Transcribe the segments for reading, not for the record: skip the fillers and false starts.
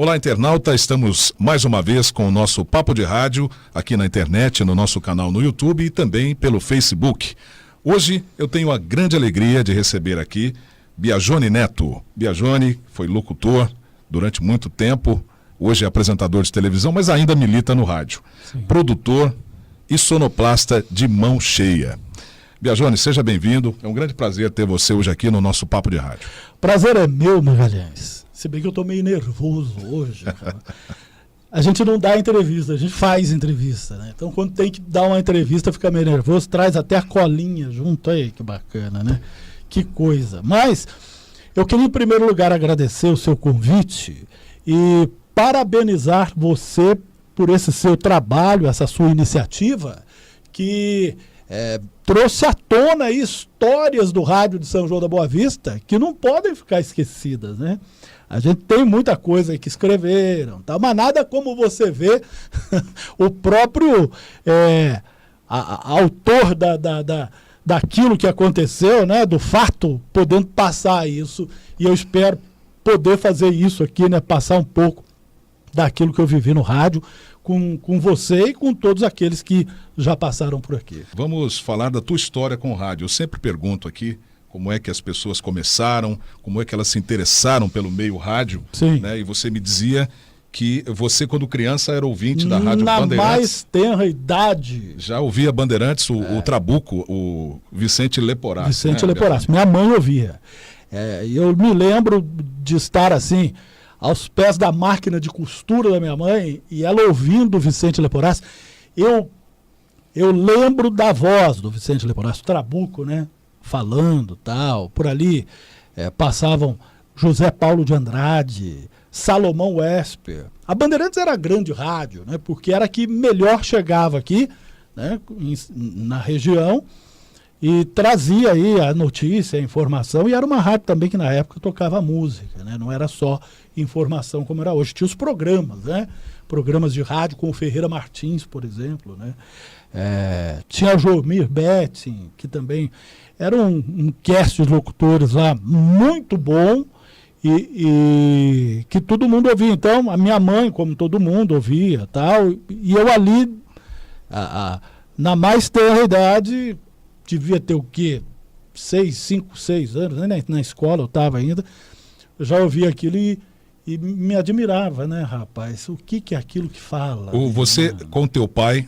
Olá, internauta, estamos mais uma vez com o nosso Papo de Rádio aqui na internet, no nosso canal no YouTube e também pelo Facebook. Hoje eu tenho a grande alegria de receber aqui Biagione Neto. Biagione foi locutor durante muito tempo, hoje é apresentador de televisão, mas ainda milita no rádio. Sim. Produtor e sonoplasta de mão cheia. Biagione, seja bem-vindo, é um grande prazer ter você hoje aqui no nosso Papo de Rádio. Prazer é meu, Magalhães. Se bem que eu tô meio nervoso hoje. A gente não dá entrevista, a gente faz entrevista, né? Então quando tem que dar uma entrevista fica meio nervoso, traz até a colinha junto. Aí que bacana, né? Que coisa. Mas eu queria em primeiro lugar agradecer o seu convite e parabenizar você por esse seu trabalho, essa sua iniciativa que trouxe à tona aí histórias do rádio de São João da Boa Vista que não podem ficar esquecidas, né? A gente tem muita coisa aí que escreveram, tá? Mas nada como você vê o próprio autor daquilo que aconteceu, né? Do fato, podendo passar isso. E eu espero poder fazer isso aqui, né? Passar um pouco daquilo que eu vivi no rádio com você e com todos aqueles que já passaram por aqui. Vamos falar da tua história com o rádio. Eu sempre pergunto aqui como é que as pessoas começaram, como é que elas se interessaram pelo meio rádio. Sim. Né? E você me dizia que você, quando criança, era ouvinte da Rádio Bandeirantes. Na mais tenra idade. Já ouvia Bandeirantes, o Trabuco, o Vicente Leporassi. Vicente Leporassi. Minha mãe ouvia. Eu me lembro de estar assim, aos pés da máquina de costura da minha mãe, e ela ouvindo o Vicente Leporassi. Eu lembro da voz do Vicente Leporassi, o Trabuco, né? Falando, tal, por ali passavam José Paulo de Andrade, Salomão Wesper. A Bandeirantes era a grande rádio, né, porque era a que melhor chegava aqui, né, na região, e trazia aí a notícia, a informação, e era uma rádio também que na época tocava música, né, não era só informação como era hoje. Tinha os programas, né, programas de rádio com o Ferreira Martins, por exemplo, né. Tinha o Jomir Betting, que também era um cast de locutores lá muito bom e que todo mundo ouvia. Então, a minha mãe, como todo mundo, ouvia tal, e eu ali, na mais tenra idade, devia ter o quê? 5, 6 anos, né? Na escola eu estava ainda, eu já ouvia aquilo e me admirava, né, rapaz? O que é aquilo que fala? Você, com teu pai,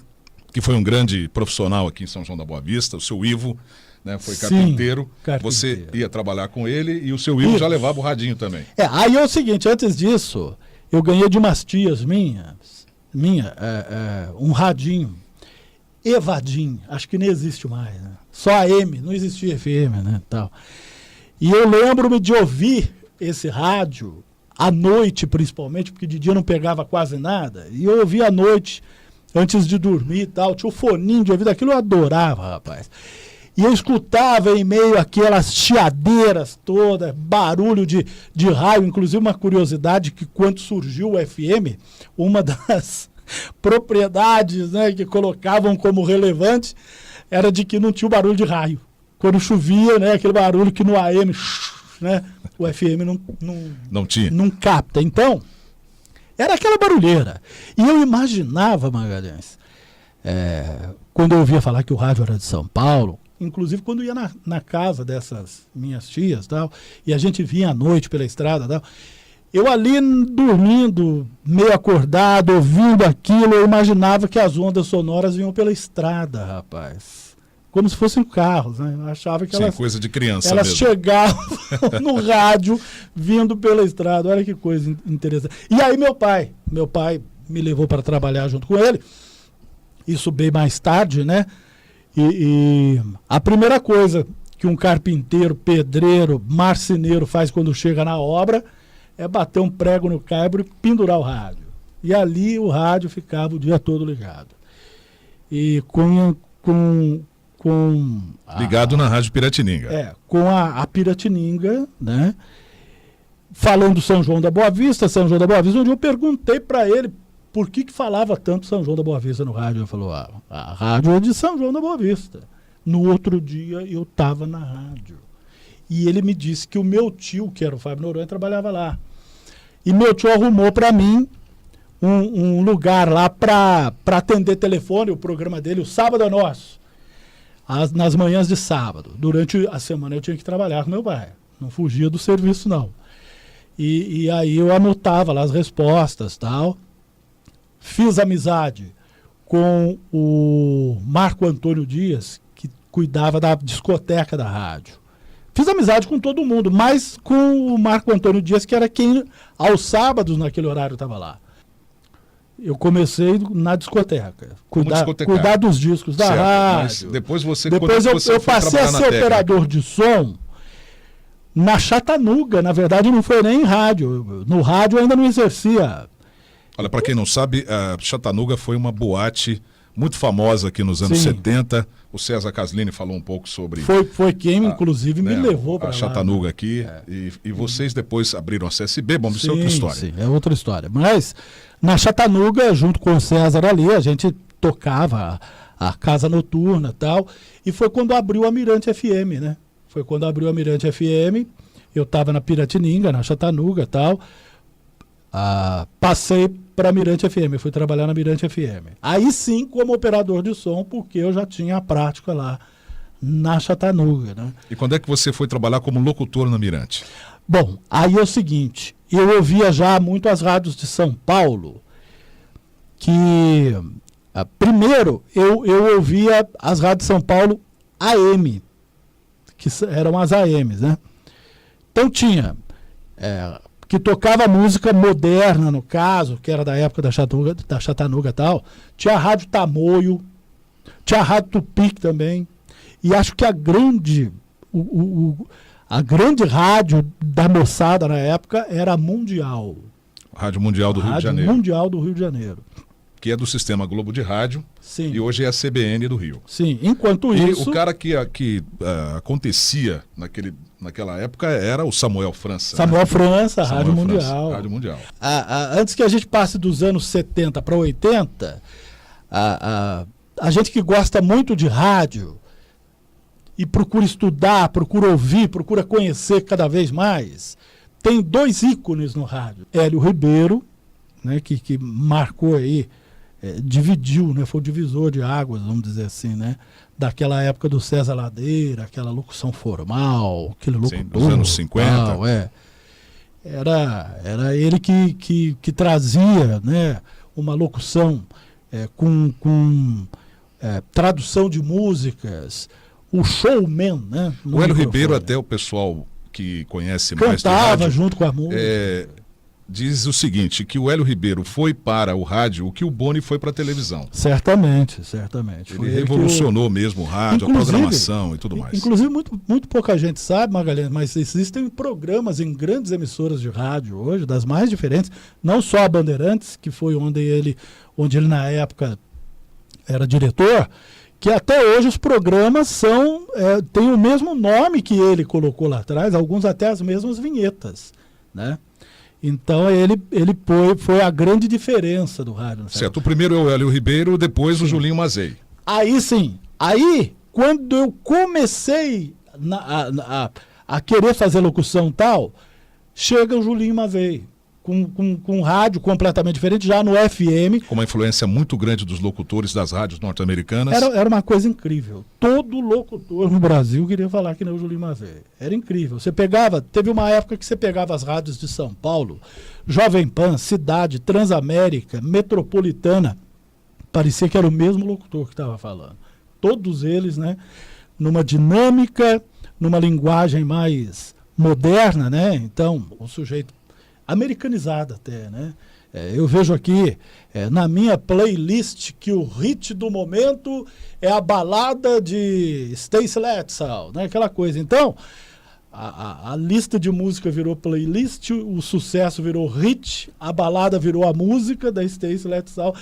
que foi um grande profissional aqui em São João da Boa Vista, o seu Ivo, né, foi carpinteiro. Você ia trabalhar com ele e o seu Ivo já levava o radinho também. Aí é o seguinte, antes disso, eu ganhei de umas tias minhas um radinho, Evadim, acho que nem existe mais, né? Só AM, não existia FM, né, tal. E eu lembro-me de ouvir esse rádio, à noite principalmente, porque de dia não pegava quase nada, e eu ouvia à noite, antes de dormir e tal, tinha o foninho de ouvido, aquilo eu adorava, rapaz. E eu escutava em meio àquelas chiadeiras todas, barulho de raio, inclusive uma curiosidade que quando surgiu o FM, uma das propriedades, né, que colocavam como relevante era de que não tinha o barulho de raio. Quando chovia, né, aquele barulho que no AM, né, o FM não tinha. Não capta. Então, era aquela barulheira. E eu imaginava, Magalhães, quando eu ouvia falar que o rádio era de São Paulo, inclusive quando ia na casa dessas minhas tias, tal, e a gente vinha à noite pela estrada, tal, eu ali dormindo, meio acordado, ouvindo aquilo, eu imaginava que as ondas sonoras vinham pela estrada, rapaz. Como se fossem carros, né? Eu achava que coisa de criança elas mesmo. chegavam no rádio, vindo pela estrada. Olha que coisa interessante. E aí meu pai me levou para trabalhar junto com ele. Isso bem mais tarde, né? E a primeira coisa que um carpinteiro, pedreiro, marceneiro faz quando chega na obra é bater um prego no cabo e pendurar o rádio. E ali o rádio ficava o dia todo ligado. E ligado na Rádio Piratininga. Com a Piratininga, né? Falando São João da Boa Vista, onde eu perguntei para ele por que falava tanto São João da Boa Vista no rádio. Ele falou, a rádio é de São João da Boa Vista. No outro dia eu estava na rádio. E ele me disse que o meu tio, que era o Fábio Noronha, trabalhava lá. E meu tio arrumou para mim um lugar lá para atender telefone, o programa dele, o Sábado é Nosso, nas manhãs de sábado. Durante a semana eu tinha que trabalhar com meu pai, não fugia do serviço não. E aí eu anotava lá as respostas, tal. Fiz amizade com o Marco Antônio Dias, que cuidava da discoteca da rádio. Fiz amizade com todo mundo, mas com o Marco Antônio Dias, que era quem, aos sábados, naquele horário, estava lá. Eu comecei na discoteca. Cuidar dos discos da rádio. Mas depois eu passei a ser operador de som na Chatanuga. Na verdade, não foi nem em rádio. No rádio eu ainda não exercia. Olha, para quem não sabe, a Chatanuga foi uma boate muito famosa aqui nos anos 70. O César Caslini falou um pouco sobre... Foi quem, inclusive, me levou para lá. A Chatanuga aqui. E vocês depois abriram a CSB. Bom, isso é outra história. Sim, é outra história. Mas na Chatanuga, junto com o César ali, a gente tocava a casa noturna e tal. E foi quando abriu a Mirante FM, né? Foi quando abriu a Mirante FM. Eu estava na Piratininga, na Chatanuga e tal. Passei para a Mirante FM, fui trabalhar na Mirante FM. Aí sim, como operador de som, porque eu já tinha a prática lá na Chatanuga, né? E quando é que você foi trabalhar como locutor na Mirante? Bom, aí é o seguinte, eu ouvia já muito as rádios de São Paulo, que primeiro eu ouvia as rádios de São Paulo AM, que eram as AMs, né? Então tinha... que tocava música moderna, no caso, que era da época da Chatanuga e tal. Tinha a Rádio Tamoio, tinha a Rádio Tupi também. E acho que a grande rádio da moçada na época era a Mundial. Rádio Mundial do Rio de Janeiro. Rádio Mundial do Rio de Janeiro. Que é do Sistema Globo de Rádio. Sim. E hoje é a CBN do Rio. Sim, enquanto e isso... o cara que acontecia naquela época era o Samuel França. Samuel França, Rádio Mundial. Rádio Mundial. Antes que a gente passe dos anos 70 para 80, a gente que gosta muito de rádio e procura estudar, procura ouvir, procura conhecer cada vez mais, tem dois ícones no rádio. Hélio Ribeiro, né, que marcou aí, dividiu, né, foi o divisor de águas, vamos dizer assim, né, daquela época do César Ladeira, aquela locução formal, aquele locutor. Sim, dos anos 50. Tal, Era ele que trazia, né, uma locução com tradução de músicas, o showman, né? O Hélio Ribeiro, até o pessoal que conhece mais de cantava rádio, junto com a música. Diz o seguinte, que o Hélio Ribeiro foi para o rádio o que o Boni foi para a televisão. Certamente. Ele revolucionou mesmo o rádio, a programação e tudo mais. Inclusive, muito pouca gente sabe, Magalhães, mas existem programas em grandes emissoras de rádio hoje, das mais diferentes, não só a Bandeirantes, que foi onde ele na época era diretor, que até hoje os programas têm o mesmo nome que ele colocou lá atrás, alguns até as mesmas vinhetas, né? Então ele foi a grande diferença do rádio. Certo, o primeiro é o Hélio Ribeiro, depois o Julinho Mazei. Aí sim, quando eu comecei a querer fazer locução e tal, chega o Julinho Mazei, com um rádio completamente diferente, já no FM. Com uma influência muito grande dos locutores das rádios norte-americanas. Era uma coisa incrível. Todo locutor no Brasil queria falar que nem o Julinho Mazei. Era incrível. Teve uma época que você pegava as rádios de São Paulo, Jovem Pan, Cidade, Transamérica, Metropolitana, parecia que era o mesmo locutor que estava falando. Todos eles, né, numa dinâmica, numa linguagem mais moderna, né? Então, o sujeito americanizado até, né? Eu vejo aqui na minha playlist que o hit do momento é a balada de Stacey Letzel, né? Aquela coisa. Então, a lista de música virou playlist, o sucesso virou hit, a balada virou a música da Stacey Letzel.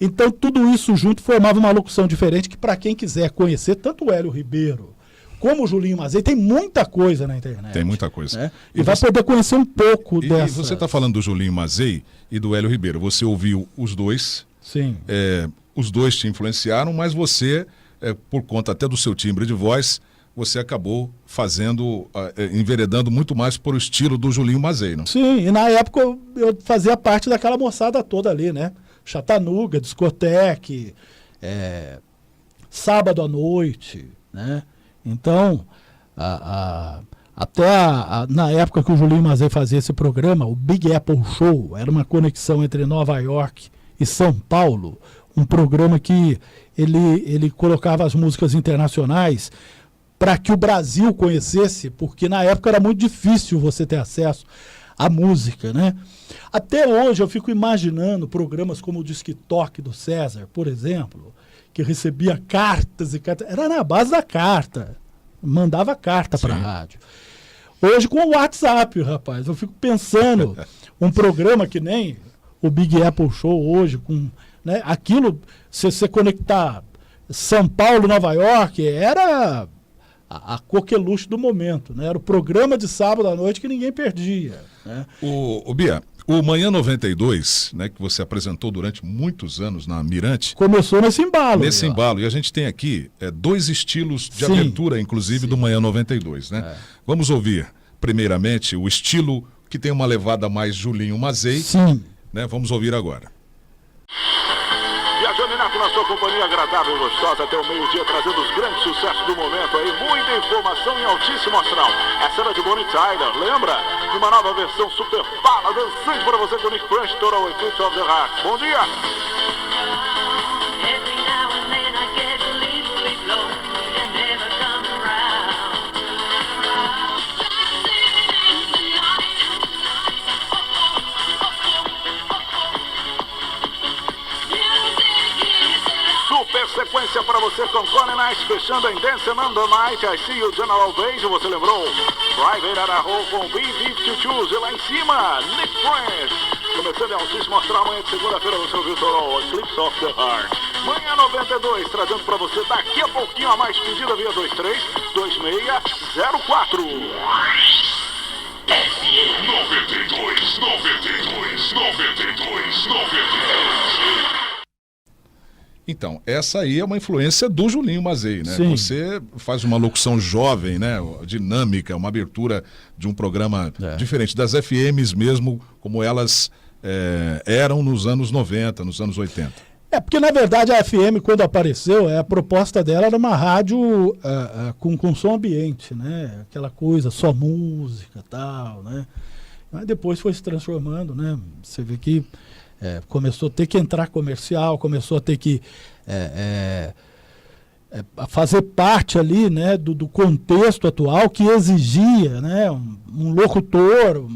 Então, tudo isso junto formava uma locução diferente que, para quem quiser conhecer, tanto o Hélio Ribeiro como o Julinho Mazei, tem muita coisa na internet. Tem muita coisa. Né? E vai poder conhecer um pouco dessa. E você está falando do Julinho Mazei e do Hélio Ribeiro. Você ouviu os dois. Sim. Os dois te influenciaram, mas você, por conta até do seu timbre de voz, você acabou enveredando muito mais por o estilo do Julinho Mazei, não? Sim, e na época eu fazia parte daquela moçada toda ali, né? Chatanuga, discoteque, sábado à noite, né? Então, na época que o Julinho Mazei fazia esse programa, o Big Apple Show era uma conexão entre Nova York e São Paulo, um programa que ele colocava as músicas internacionais para que o Brasil conhecesse, porque na época era muito difícil você ter acesso à música, né? Até hoje eu fico imaginando programas como o Disque Toque do César, por exemplo, que recebia cartas e cartas, era na base da carta, mandava carta para a rádio. Hoje com o WhatsApp, rapaz, eu fico pensando, um programa que nem o Big Apple Show hoje, com, né, aquilo, se você conectar São Paulo, Nova York, era a coqueluche do momento, né? Era o programa de sábado à noite que ninguém perdia, né? O Bia, o Manhã 92, né, que você apresentou durante muitos anos na Mirante, começou nesse embalo. Nesse embalo. E a gente tem aqui dois estilos de abertura, inclusive, do Manhã 92, né? Vamos ouvir, primeiramente, o estilo que tem uma levada mais Julinho Mazei. Sim. Né? Vamos ouvir agora. Viajando Neto na sua companhia agradável e gostosa até o meio-dia, trazendo os grandes sucessos do momento aí, muita informação em altíssimo astral. Essa era de Bonnie Tyler, lembra? Uma nova versão super bala, dançante para você com Nick French, Total Eclipse of the Heart. Bom dia! Super sequência para você com Connie Nice, fechando em Dancing on the Night, I See You General Beige, você lembrou? Private Araho com B-52, e lá em cima, Nick French. Começando em altíssimo astral, amanhã de segunda-feira você ouviu Total Eclipse of the Heart. Manhã 92, trazendo para você daqui a pouquinho a mais pedida via 232604. FM 92. Então, essa aí é uma influência do Julinho Mazei, né? Sim. Você faz uma locução jovem, né? Dinâmica, uma abertura de um programa diferente das FMs mesmo, como elas eram nos anos 90, nos anos 80. Porque na verdade a FM, quando apareceu, a proposta dela era uma rádio com som ambiente, né? Aquela coisa, só música e tal, né? Mas depois foi se transformando, né? Você vê que começou a ter que entrar comercial, começou a ter que fazer parte ali, né, do contexto atual que exigia, né, um locutor.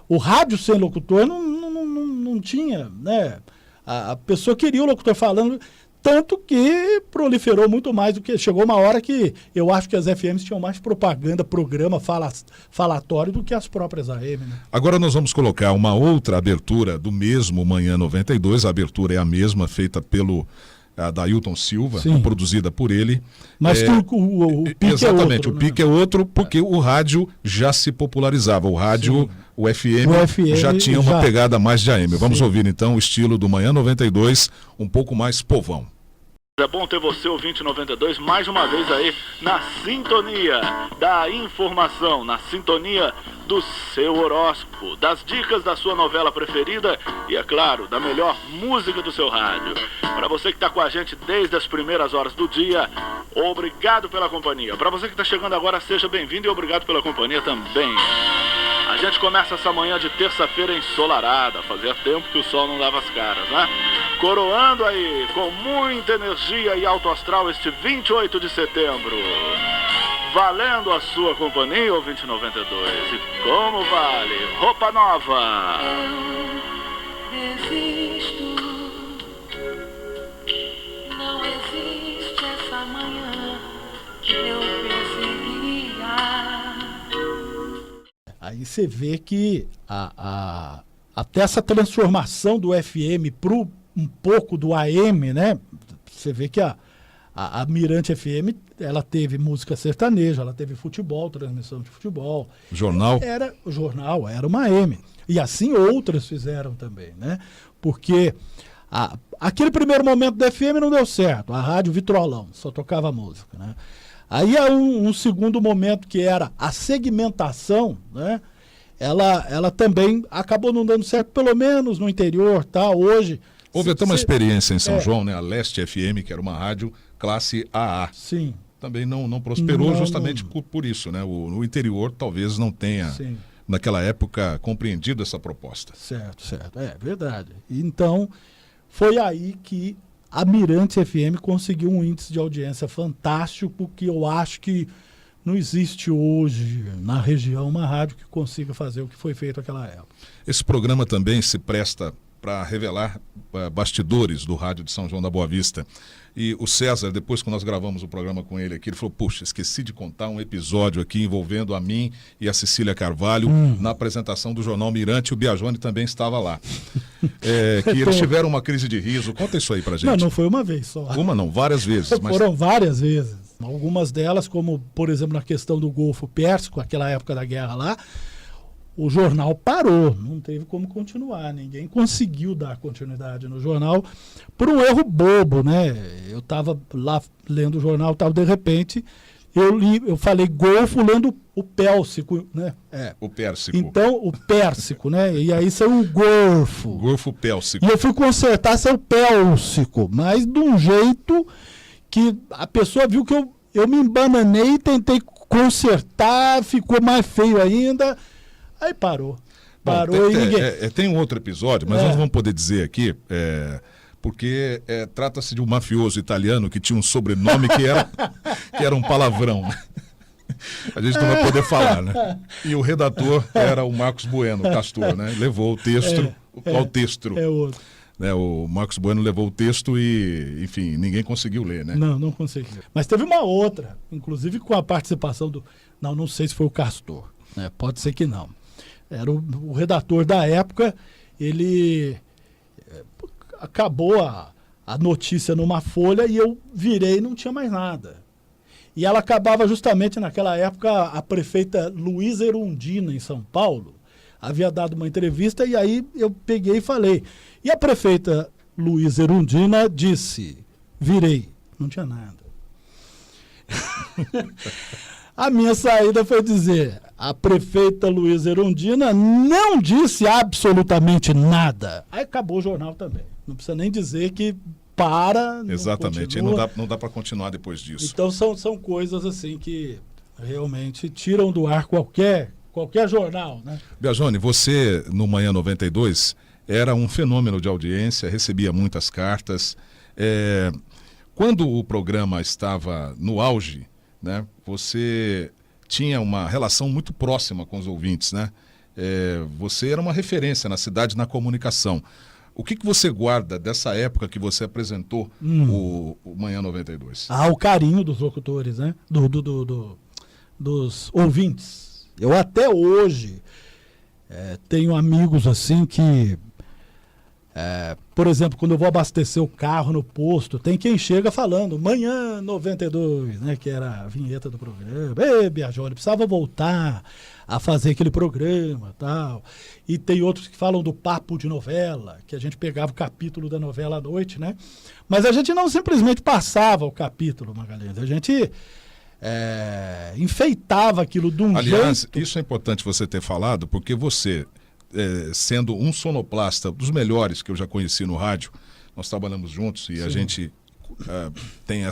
O rádio sem locutor não tinha, né? A pessoa queria o locutor falando, tanto que proliferou muito mais do que... Chegou uma hora que eu acho que as FMs tinham mais propaganda, programa, falatório do que as próprias AM, né? Agora nós vamos colocar uma outra abertura do mesmo Manhã 92. A abertura é a mesma, feita pelo Dailton Silva, produzida por ele. Mas o pique exatamente, é outro, o pique é outro, porque o rádio já se popularizava. O rádio, o FM já tinha uma pegada mais de AM. Vamos ouvir então o estilo do Manhã 92, um pouco mais povão. É bom ter você, ouvinte 92, mais uma vez aí na sintonia da informação, na sintonia do seu horóscopo, das dicas da sua novela preferida e, é claro, da melhor música do seu rádio. Para você que está com a gente desde as primeiras horas do dia, obrigado pela companhia. Para você que está chegando agora, seja bem-vindo e obrigado pela companhia também. A gente começa essa manhã de terça-feira ensolarada, fazia tempo que o sol não dava as caras, né? Coroando aí com muita energia e alto astral este 28 de setembro. Valendo a sua companhia, ouvinte 92. E como vale? Roupa nova. Eu desisto. Não existe essa manhã que eu perseguia. Aí você vê que até essa transformação do FM para um pouco do AM, né? Você vê que a Mirante FM, ela teve música sertaneja, ela teve futebol, transmissão de futebol. Jornal? O jornal era uma AM. E assim outras fizeram também, né? Porque aquele primeiro momento da FM não deu certo. A rádio Vitrolão, só tocava música, né? Aí há um segundo momento que era a segmentação, né? Ela também acabou não dando certo, pelo menos no interior, tá? Hoje... Houve até uma experiência em São João, né? A Leste FM, que era uma rádio classe AA. Sim. Também não prosperou justamente por isso, né? O interior talvez não tenha, naquela época, compreendido essa proposta. Certo. É verdade. Então, foi aí que a Mirante FM conseguiu um índice de audiência fantástico, que eu acho que não existe hoje na região uma rádio que consiga fazer o que foi feito naquela época. Esse programa também se presta para revelar bastidores do rádio de São João da Boa Vista. E o César, depois que nós gravamos o programa com ele aqui, ele falou, puxa, esqueci de contar um episódio aqui envolvendo a mim e a Cecília Carvalho na apresentação do Jornal Mirante. O Biagione também estava lá. Que eles tiveram uma crise de riso. Conta isso aí pra gente. Não foi uma vez só. Uma não, várias vezes. Foram várias vezes. Algumas delas, como, por exemplo, na questão do Golfo Pérsico, aquela época da guerra lá, o jornal parou, não teve como continuar, ninguém conseguiu dar continuidade no jornal por um erro bobo, né? Eu estava lá lendo o jornal, de repente, eu falei Golfo lendo o Pélsico, né? O Pérsico. Então, o Pérsico, né? E aí saiu o Golfo. Golfo Pélsico. E eu fui consertar, saiu Pélsico, mas de um jeito que a pessoa viu que eu me embananei, tentei consertar, ficou mais feio ainda. Aí parou. Parou e ninguém... Tem um outro episódio, mas nós não vamos poder dizer aqui, porque trata-se de um mafioso italiano que tinha um sobrenome que era um palavrão. A gente não vai poder falar, né? E o redator era o Marcos Bueno, Castor, né? Levou o texto ao texto. É outro. Né, o Marcos Bueno levou o texto e, enfim, ninguém conseguiu ler, né? Não conseguiu. Mas teve uma outra, inclusive com a participação do... Não sei se foi o Castor, né? Pode ser que não. Era o redator da época, ele acabou a notícia numa folha e eu virei e não tinha mais nada. E ela acabava justamente naquela época, a prefeita Luísa Erundina, em São Paulo, havia dado uma entrevista e aí eu peguei e falei. E a prefeita Luísa Erundina disse, virei, não tinha nada. A minha saída foi dizer, a prefeita Luísa Erundina não disse absolutamente nada. Aí acabou o jornal também. Não precisa nem dizer que para. Exatamente, não dá para continuar depois disso. Então são coisas assim que realmente tiram do ar qualquer jornal, né? Biagione, você no Manhã 92 era um fenômeno de audiência, recebia muitas cartas. Quando o programa estava no auge, né, você tinha uma relação muito próxima com os ouvintes, né? Você era uma referência na cidade, na comunicação. O que você guarda dessa época que você apresentou o Manhã 92? O carinho dos locutores, né? Dos ouvintes. Eu até hoje tenho amigos assim que... por exemplo, quando eu vou abastecer o carro no posto, tem quem chega falando Manhã 92, né, que era a vinheta do programa. Biagione, precisava voltar a fazer aquele programa, tal. E tem outros que falam do papo de novela, que a gente pegava o capítulo da novela à noite, né? Mas a gente não simplesmente passava o capítulo, Magalhães. A gente enfeitava aquilo de um jeito... Aliás, isso é importante você ter falado, porque você... sendo um sonoplasta dos melhores que eu já conheci no rádio, nós trabalhamos juntos e a gente tem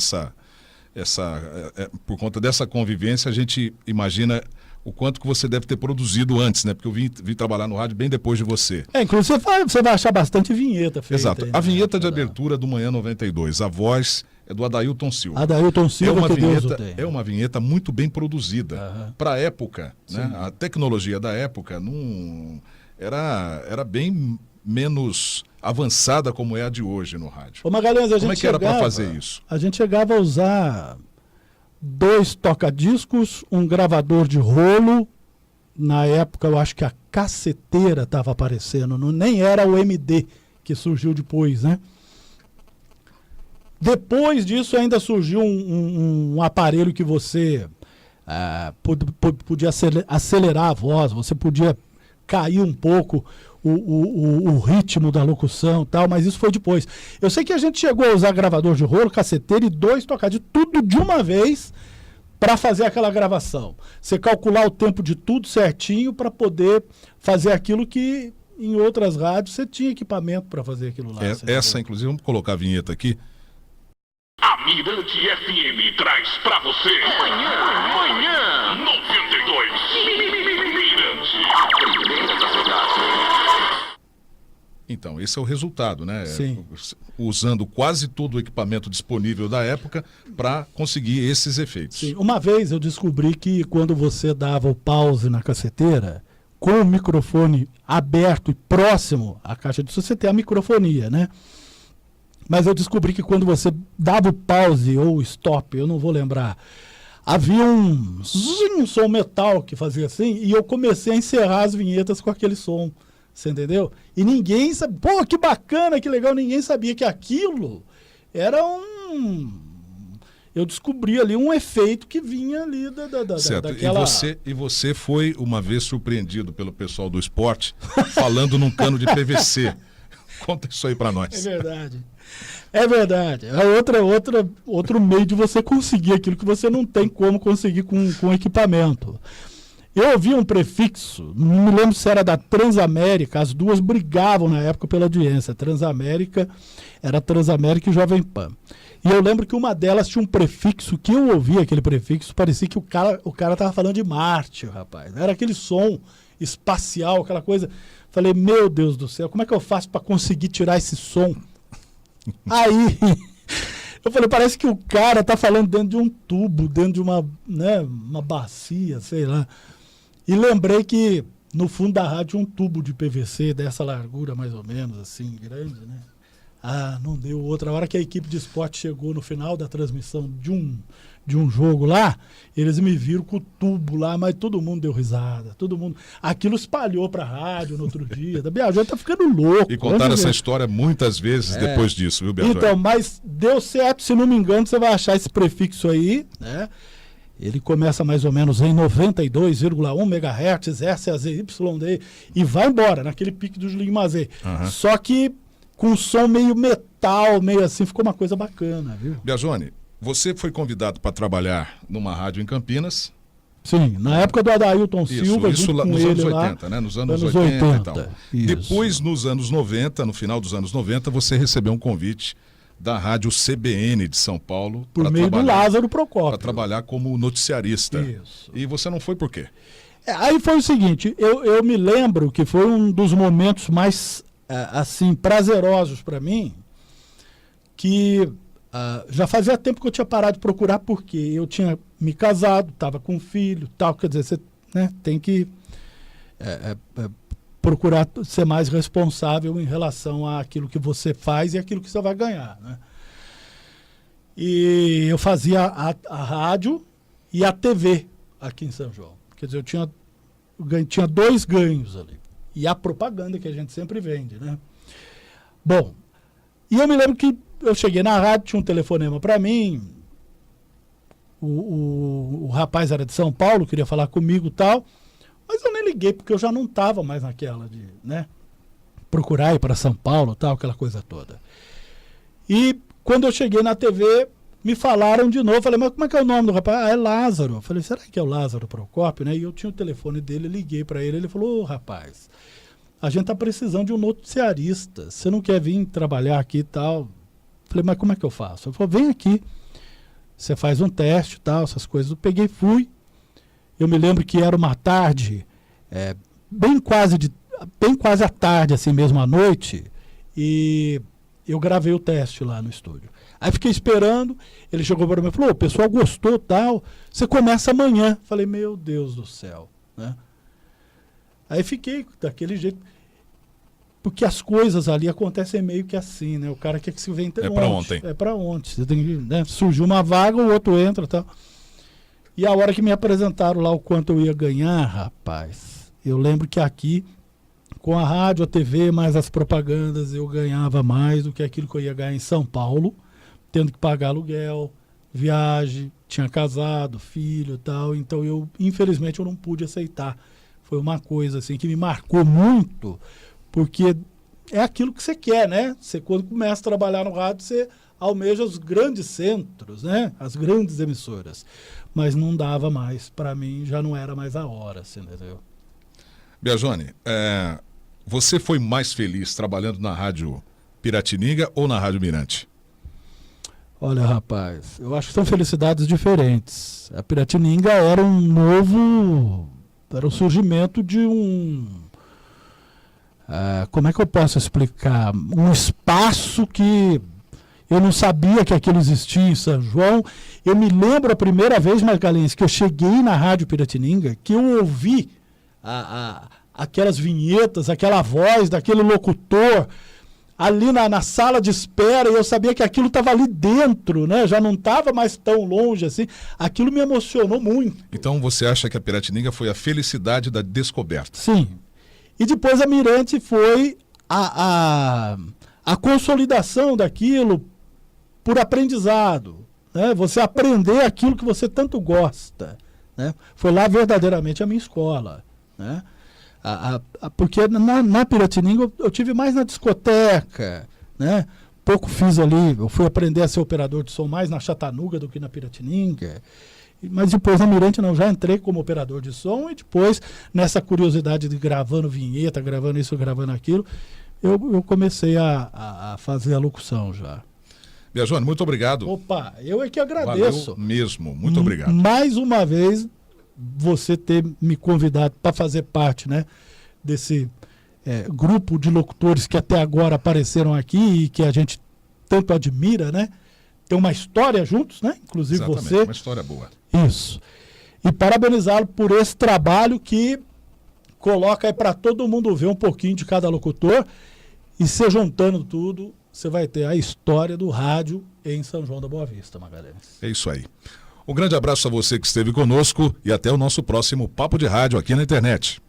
por conta dessa convivência, a gente imagina o quanto que você deve ter produzido antes, né? Porque eu vim trabalhar no rádio bem depois de você. Inclusive você vai achar bastante vinheta feita. Exato. A vinheta de abertura do Manhã 92, a voz é do Adailton Silva. Adailton Silva, é uma vinheta muito bem produzida. Para a época, né? A tecnologia da época não... Era bem menos avançada como é a de hoje no rádio. Ô Magalhães, como é que era para fazer isso? A gente chegava a usar 2 toca-discos, um gravador de rolo. Na época eu acho que a caceteira estava aparecendo, nem era o MD que surgiu depois, né? Depois disso ainda surgiu um aparelho que você podia acelerar a voz, você podia cair um pouco o ritmo da locução e tal, mas isso foi depois. Eu sei que a gente chegou a usar gravador de rolo, caceteiro e 2 toca-discos, tudo de uma vez, para fazer aquela gravação. Você calcular o tempo de tudo certinho para poder fazer aquilo que em outras rádios você tinha equipamento para fazer aquilo lá. Essa, inclusive, vamos colocar a vinheta aqui. A Mirante FM traz pra você Manhã 92. Mirante, primeira da cidade. Então, esse é o resultado, né? Sim. Usando quase todo o equipamento disponível da época para conseguir esses efeitos. Sim. Uma vez eu descobri que quando você dava o pause na caceteira, com o microfone aberto e próximo à caixa de som, você tem a microfonia, né? Mas eu descobri que quando você dava o pause ou o stop, eu não vou lembrar, havia um som metal que fazia assim, e eu comecei a encerrar as vinhetas com aquele som, você entendeu? E ninguém sabia, pô, que bacana, que legal, ninguém sabia que aquilo era eu descobri ali um efeito que vinha ali daquela... E você foi uma vez surpreendido pelo pessoal do esporte falando num cano de PVC. Conta isso aí pra nós. É verdade. É verdade. É outro meio de você conseguir aquilo que você não tem como conseguir com equipamento. Eu ouvi um prefixo, não me lembro se era da Transamérica, as duas brigavam na época pela audiência. Transamérica era Transamérica e Jovem Pan. E eu lembro que uma delas tinha um prefixo, que eu ouvi aquele prefixo, parecia que o cara tava falando de Marte, rapaz. Era aquele som espacial, aquela coisa. Falei, meu Deus do céu, como é que eu faço para conseguir tirar esse som? Aí, eu falei, parece que o cara tá falando dentro de um tubo, dentro de uma bacia, sei lá. E lembrei que no fundo da rádio tinha um tubo de PVC dessa largura, mais ou menos, assim, grande, né? Ah, não deu outra. A hora que a equipe de esporte chegou no final da transmissão de um jogo lá, eles me viram com o tubo lá, mas todo mundo deu risada, todo mundo... Aquilo espalhou pra rádio no outro dia. A Biajone tá ficando louco. E contaram essa história muitas vezes depois disso, viu, Biajone? Então, mas deu certo, se não me engano, você vai achar esse prefixo aí, né? Ele começa mais ou menos em 92,1 MHz, SAZYD, e vai embora, naquele pique do Julinho Mazei. Só que com um som meio metal, meio assim, ficou uma coisa bacana, viu? Biajone, você foi convidado para trabalhar numa rádio em Campinas. Sim, na época do Adailton Silva, isso lá, com nos ele anos 80, lá, né? Nos anos 80 e tal. Isso. Depois, nos anos 90, no final dos anos 90, você recebeu um convite da rádio CBN de São Paulo. Por meio do Lázaro Procópio. Para trabalhar como noticiarista. Isso. E você não foi por quê? Aí foi o seguinte, eu me lembro que foi um dos momentos mais, assim, prazerosos para mim, que já fazia tempo que eu tinha parado de procurar, porque eu tinha me casado, estava com um filho, tal, quer dizer, você, né, tem que procurar ser mais responsável em relação àquilo que você faz e aquilo que você vai ganhar, né? E eu fazia a rádio e a TV aqui em São João. Quer dizer, eu tinha dois ganhos ali. E a propaganda que a gente sempre vende, né? Bom, e eu me lembro que eu cheguei na rádio, tinha um telefonema para mim, o rapaz era de São Paulo, queria falar comigo e tal, mas eu nem liguei, porque eu já não estava mais naquela de, né, procurar ir para São Paulo, tal, aquela coisa toda. E quando eu cheguei na TV, me falaram de novo, falei, mas como é que é o nome do rapaz? Ah, é Lázaro. Eu falei, será que é o Lázaro Procópio, né? E eu tinha o telefone dele, liguei para ele, ele falou, rapaz, a gente tá precisando de um noticiarista, você não quer vir trabalhar aqui e tal? Falei, mas como é que eu faço? Ele falou, vem aqui, você faz um teste e tal, essas coisas. Eu peguei e fui. Eu me lembro que era uma tarde, bem quase à tarde, assim mesmo, à noite, e eu gravei o teste lá no estúdio. Aí fiquei esperando, ele chegou para mim e falou, o pessoal gostou, tal, você começa amanhã. Falei, meu Deus do céu, né? Aí fiquei daquele jeito, porque as coisas ali acontecem meio que assim, né? O cara quer que se vem É para ontem. É para ontem. Você tem que, né? Surgiu uma vaga, o outro entra e tal. E a hora que me apresentaram lá o quanto eu ia ganhar, rapaz, eu lembro que aqui, com a rádio, a TV, mais as propagandas, eu ganhava mais do que aquilo que eu ia ganhar em São Paulo, tendo que pagar aluguel, viagem, tinha casado, filho e tal. Então, infelizmente, eu não pude aceitar. Foi uma coisa assim que me marcou muito, porque é aquilo que você quer, né? Você, quando começa a trabalhar no rádio, você almeja os grandes centros, né? As grandes emissoras. Mas não dava mais, para mim já não era mais a hora, assim, entendeu? Biagione, você foi mais feliz trabalhando na Rádio Piratininga ou na Rádio Mirante? Olha, rapaz, eu acho que são felicidades diferentes. A Piratininga era era o surgimento de como é que eu posso explicar? Um espaço que eu não sabia que aquilo existia em São João. Eu me lembro a primeira vez, Magalhães, que eu cheguei na Rádio Piratininga, que eu ouvi aquelas vinhetas, aquela voz daquele locutor ali na sala de espera, e eu sabia que aquilo estava ali dentro, né? Já não estava mais tão longe assim. Aquilo me emocionou muito. Então você acha que a Piratininga foi a felicidade da descoberta? Sim. E depois a Mirante foi a consolidação daquilo por aprendizado, né? Você aprender aquilo que você tanto gosta, né? Foi lá verdadeiramente a minha escola, né? Porque na Piratininga eu tive mais na discoteca, né? Pouco fiz ali, eu fui aprender a ser operador de som mais na Chatanuga do que na Piratininga. Mas depois na Mirante não, já entrei como operador de som, e depois nessa curiosidade de gravando vinheta, gravando isso, gravando aquilo, eu comecei a fazer a locução já. Biagione, muito obrigado. Opa, eu é que agradeço. Valeu mesmo, muito obrigado. Mais uma vez, você ter me convidado para fazer parte, né, desse grupo de locutores que até agora apareceram aqui e que a gente tanto admira, né? Tem uma história juntos, né? Inclusive Exatamente, você. uma história boa. Isso. E parabenizá-lo por esse trabalho que coloca aí para todo mundo ver um pouquinho de cada locutor, e se juntando tudo, você vai ter a história do rádio em São João da Boa Vista, Magalhães. É isso aí. Um grande abraço a você que esteve conosco e até o nosso próximo Papo de Rádio aqui na internet.